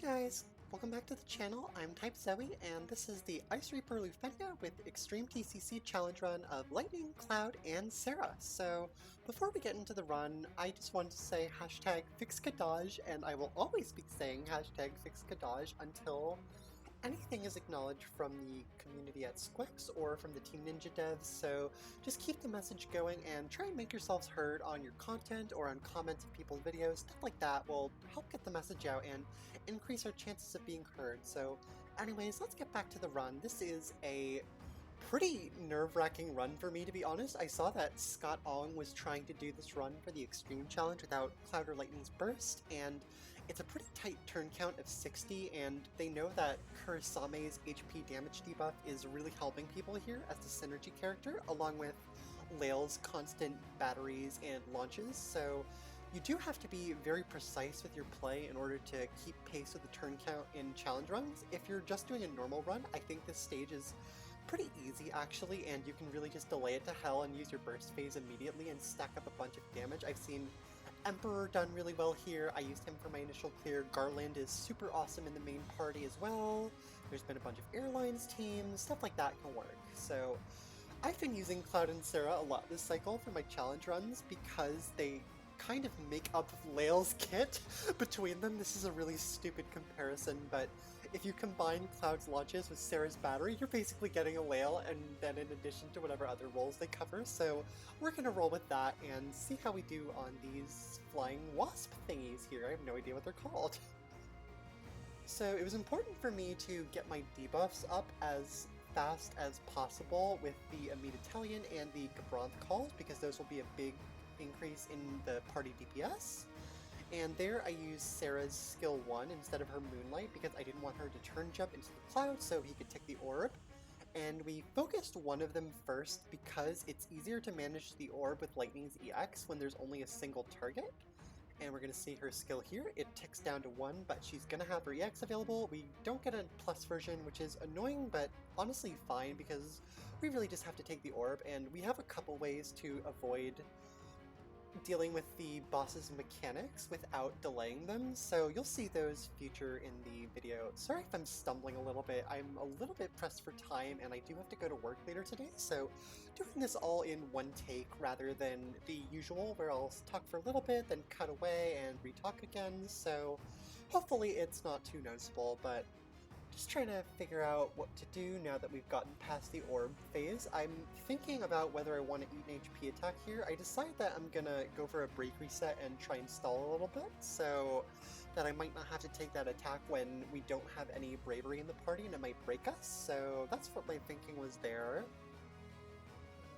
guys, welcome back to the channel. I'm Type Zoey, and this is the Ice Reaper Lufenia with Xtreme TCC challenge run of Lightning, Cloud, and Serah. So before we get into the run, I just want to say hashtag fix Kadaj, and I will always be saying hashtag fix Kadaj until anything is acknowledged from the community at Squix or from the Team Ninja devs, so just keep the message going and try and make yourselves heard on your content or on comments of people's videos. Stuff like that will help get the message out and increase our chances of being heard. So anyways, let's get back to the run. This is a pretty nerve-wracking run for me, to be honest. I saw that Scott Ong was trying to do this run for the Xtreme challenge without Cloud or Lightning's burst, and it's a pretty tight turn count of 60, and they know that Kurisame's HP damage debuff is really helping people here as the synergy character, along with Layle's constant batteries and launches, so you do have to be very precise with your play in order to keep pace with the turn count in challenge runs. If you're just doing a normal run, I think this stage is pretty easy actually, and you can really just delay it to hell and use your burst phase immediately and stack up a bunch of damage. I've seen Emperor done really well here. I used him for my initial clear. Garland is super awesome in the main party as well. There's been a bunch of airlines teams, stuff like that can work. So I've been using Cloud and Serah a lot this cycle for my challenge runs because they kind of make up Layle's kit between them. This is a really stupid comparison, but if you combine Cloud's launches with Serah's battery, you're basically getting a Layle, and then in addition to whatever other roles they cover. So we're gonna roll with that and see how we do on these flying wasp thingies here. I have no idea what they're called. So it was important for me to get my debuffs up as fast as possible with the Amit Italian and the Gabranth calls, because those will be a big increase in the party DPS. And there I used Serah's skill 1 instead of her Moonlight because I didn't want her to turn jump into the cloud so he could take the orb. And we focused one of them first because it's easier to manage the orb with Lightning's EX when there's only a single target. And we're going to see her skill here. It ticks down to 1, but she's going to have her EX available. We don't get a plus version, which is annoying, but honestly fine because we really just have to take the orb, and we have a couple ways to avoid dealing with the boss's mechanics without delaying them, so you'll see those feature in the video. Sorry if I'm stumbling a little bit, I'm a little bit pressed for time and I do have to go to work later today, so doing this all in one take rather than the usual where I'll talk for a little bit, then cut away and re-talk again, so hopefully it's not too noticeable, but just trying to figure out what to do now that we've gotten past the orb phase. I'm thinking about whether I want to eat an HP attack here. I decided that I'm gonna go for a break reset and try and stall a little bit, so that I might not have to take that attack when we don't have any bravery in the party and it might break us, so that's what my thinking was there.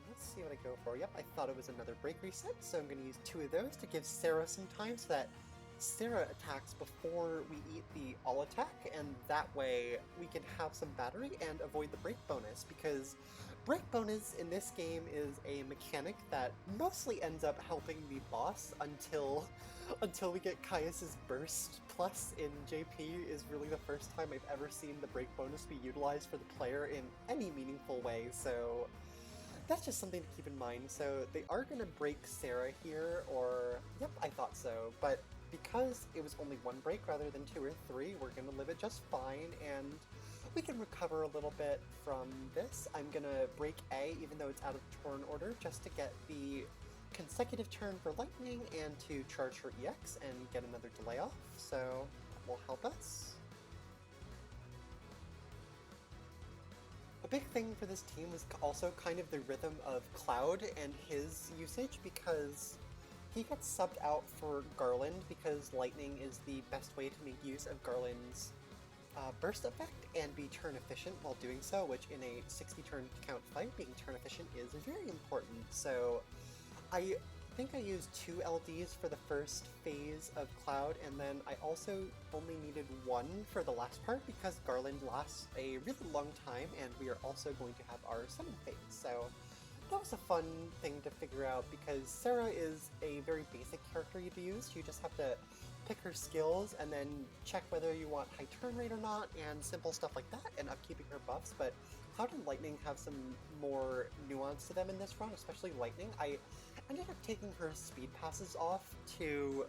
Let's see what I go for. Yep, I thought it was another break reset, so I'm gonna use 2 of those to give Serah some time so that Serah attacks before we eat the all attack, and that way we can have some battery and avoid the break bonus, because break bonus in this game is a mechanic that mostly ends up helping the boss until we get Caius's burst plus in JP is really the first time I've ever seen the break bonus be utilized for the player in any meaningful way, so that's just something to keep in mind. So they are going to break Serah here, or yep, I thought so, but because it was only 1 break rather than 2 or 3, we're going to live it just fine, and we can recover a little bit from this. I'm going to break A, even though it's out of turn order, just to get the consecutive turn for Lightning and to charge her EX and get another delay off, so that will help us. A big thing for this team was also kind of the rhythm of Cloud and his usage, because he gets subbed out for Garland because Lightning is the best way to make use of Garland's burst effect and be turn efficient while doing so, which in a 60 turn count fight, being turn efficient is very important. So I think I used 2 LDs for the first phase of Cloud, and then I also only needed 1 for the last part because Garland lasts a really long time and we are also going to have our summon phase. So that was a fun thing to figure out because Serah is a very basic character to use. You just have to pick her skills and then check whether you want high turn rate or not and simple stuff like that, and upkeeping her buffs, but Cloud and Lightning have some more nuance to them in this run, especially Lightning. I ended up taking her speed passes off to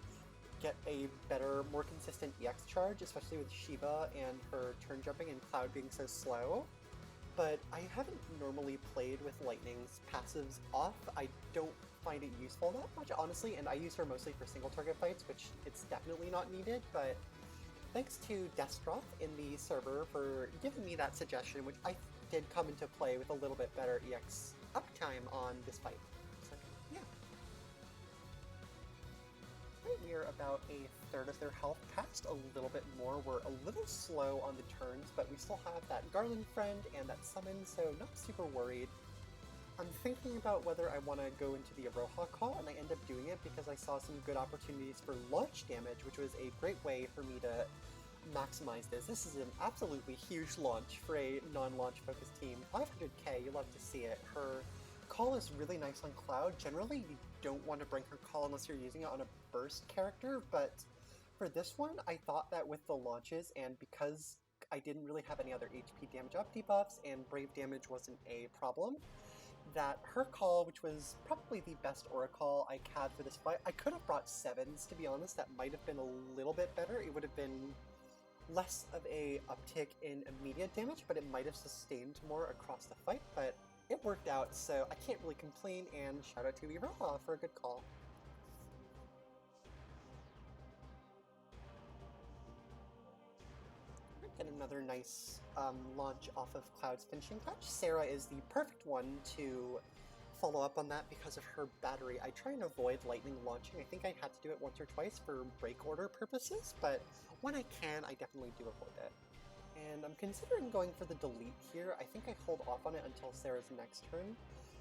get a better, more consistent EX charge, especially with Shiva and her turn jumping and Cloud being so slow. But I haven't normally played with Lightning's passives off. I don't find it useful that much, honestly, and I use her mostly for single target fights, which it's definitely not needed, but thanks to Destroth in the server for giving me that suggestion, which I did come into play with a little bit better EX uptime on this fight. So, yeah. Right, we are about a third of their health past, a little bit more. We're a little slow on the turns, but we still have that Garland friend and that summon, so not super worried. I'm thinking about whether I want to go into the Aroha call, and I end up doing it because I saw some good opportunities for launch damage, which was a great way for me to maximize this. This is an absolutely huge launch for a non-launch focused team. 500k, you love to see it. Her call is really nice on Cloud. Generally, you don't want to bring her call unless you're using it on a burst character, but for this one, I thought that with the launches, and because I didn't really have any other HP damage up debuffs, and Brave damage wasn't a problem, that her call, which was probably the best aura call I had for this fight, I could have brought 7s, to be honest. That might have been a little bit better. It would have been less of a uptick in immediate damage, but it might have sustained more across the fight, but it worked out, so I can't really complain, and shout out to Iroha for a good call. Get another nice launch off of Cloud's finishing touch. Serah is the perfect one to follow up on that because of her battery. I try and avoid lightning launching. I think I had to do it once or twice for break order purposes, but when I can, I definitely do avoid it. And I'm considering going for the delete here. I think I hold off on it until Serah's next turn,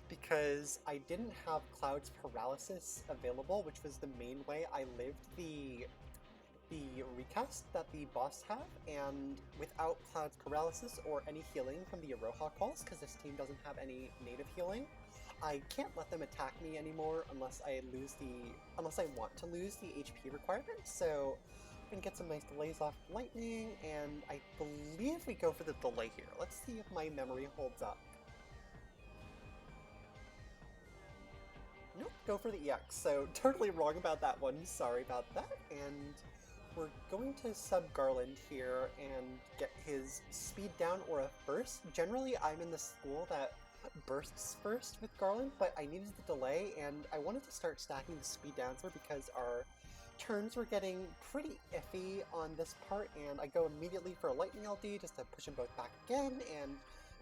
because I didn't have Cloud's paralysis available, which was the main way I lived the recast that the boss have, and without Cloud's paralysis or any healing from the Aroha calls, because this team doesn't have any native healing, I can't let them attack me anymore unless I want to lose the HP requirement. So I'm gonna get some nice delays off lightning, and I believe we go for the delay here. Let's see if my memory holds up. Nope, go for the EX, so totally wrong about that one, sorry about that. And we're going to sub Garland here and get his speed down aura first. Generally, I'm in the school that bursts first with Garland, but I needed the delay, and I wanted to start stacking the speed down here because our turns were getting pretty iffy on this part, and I go immediately for a Lightning LD just to push them both back again and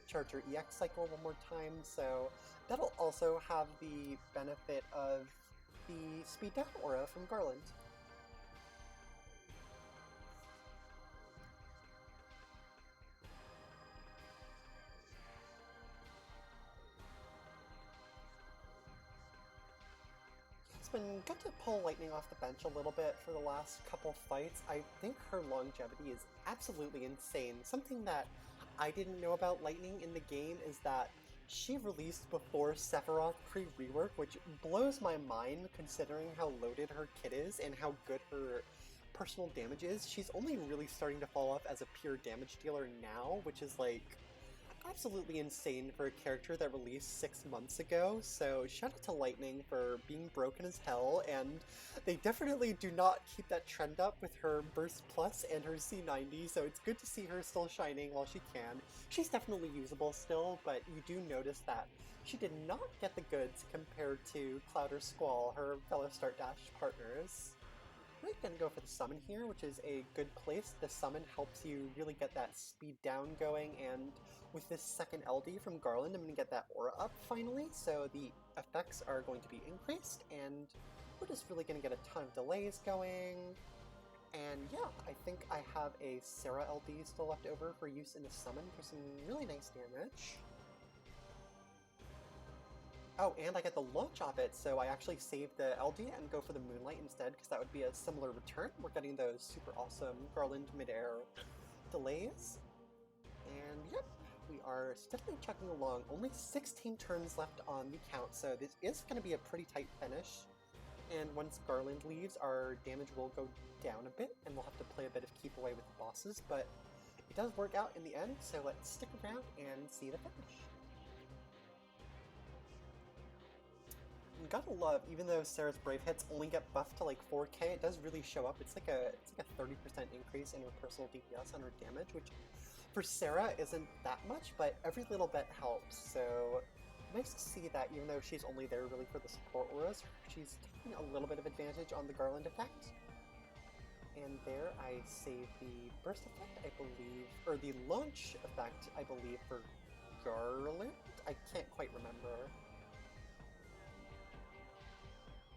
charge your EX cycle one more time, so that'll also have the benefit of the speed down aura from Garland. It's been good to pull Lightning off the bench a little bit for the last couple fights. I think her longevity is absolutely insane. Something that I didn't know about Lightning in the game is that she released before Sephiroth pre-rework, which blows my mind considering how loaded her kit is and how good her personal damage is. She's only really starting to fall off as a pure damage dealer now, which is like absolutely insane for a character that released 6 months ago, so shout out to Lightning for being broken as hell, and they definitely do not keep that trend up with her Burst Plus and her C90, so it's good to see her still shining while she can. She's definitely usable still, but you do notice that she did not get the goods compared to Cloud or Squall, her fellow Start Dash partners. We're gonna go for the summon here, which is a good place. The summon helps you really get that speed down going, and with this second LD from Garland, I'm gonna get that aura up finally, so the effects are going to be increased, and we're just really gonna get a ton of delays going. And yeah, I think I have a Serah LD still left over for use in the summon for some really nice damage. Oh, and I get the launch off it, so I actually save the LD and go for the Moonlight instead, because that would be a similar return. We're getting those super awesome Garland midair delays. And yep, we are steadily chugging along. Only 16 turns left on the count, so this is going to be a pretty tight finish. And once Garland leaves, our damage will go down a bit, and we'll have to play a bit of keep away with the bosses, but it does work out in the end, so let's stick around and see the finish. gotta love, even though Serah's brave hits only get buffed to like 4k, it does really show up. It's like a 30% increase in her personal DPS on her damage, which for Serah isn't that much, but every little bit helps. So nice to see that even though she's only there really for the support auras, she's taking a little bit of advantage on the Garland effect. And there I save the burst effect, I believe, or the launch effect, I believe, for Garland? I can't quite remember.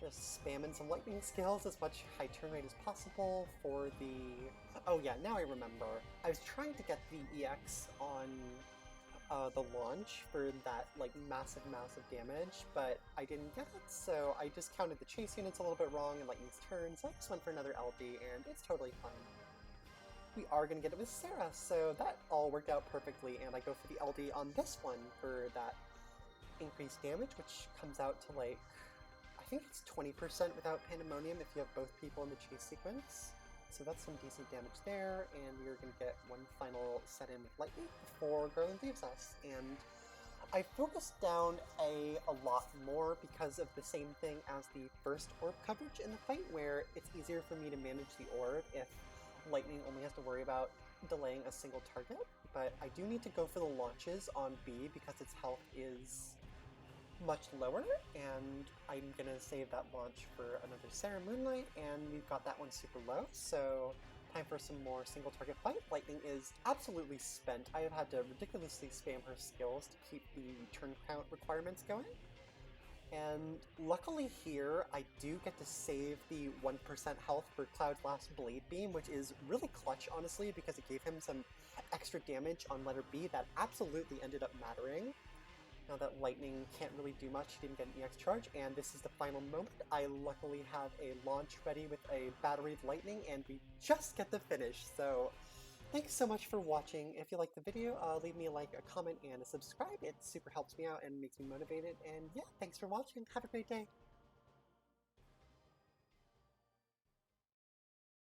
Just spamming some lightning skills as much high turn rate as possible for the... Oh yeah, now I remember. I was trying to get the EX on the launch for that like massive damage, but I didn't get it, so I just counted the chase units a little bit wrong in Lightning's turn, so I just went for another LD, and it's totally fine. We are going to get it with Serah, so that all worked out perfectly, and I go for the LD on this one for that increased damage, which comes out to like, I think it's 20% without Pandemonium if you have both people in the chase sequence. So that's some decent damage there, and we're going to get one final set in with Lightning before Garland leaves us. And I focused down a lot more because of the same thing as the first orb coverage in the fight, where it's easier for me to manage the orb if Lightning only has to worry about delaying a single target. But I do need to go for the launches on B because its health is much lower, and I'm gonna save that launch for another Serah Moonlight, and we've got that one super low, so time for some more single target fight. Lightning is absolutely spent. I have had to ridiculously spam her skills to keep the turn count requirements going, and luckily here I do get to save the 1% health for Cloud's last Blade Beam, which is really clutch honestly because it gave him some extra damage on letter B that absolutely ended up mattering. Now that Lightning can't really do much, he didn't get an EX charge, and this is the final moment. I luckily have a launch ready with a battery of Lightning, and we just get the finish. So thanks so much for watching. If you liked the video, leave me a like, a comment, and a subscribe. It super helps me out and makes me motivated. And yeah, thanks for watching. Have a great day.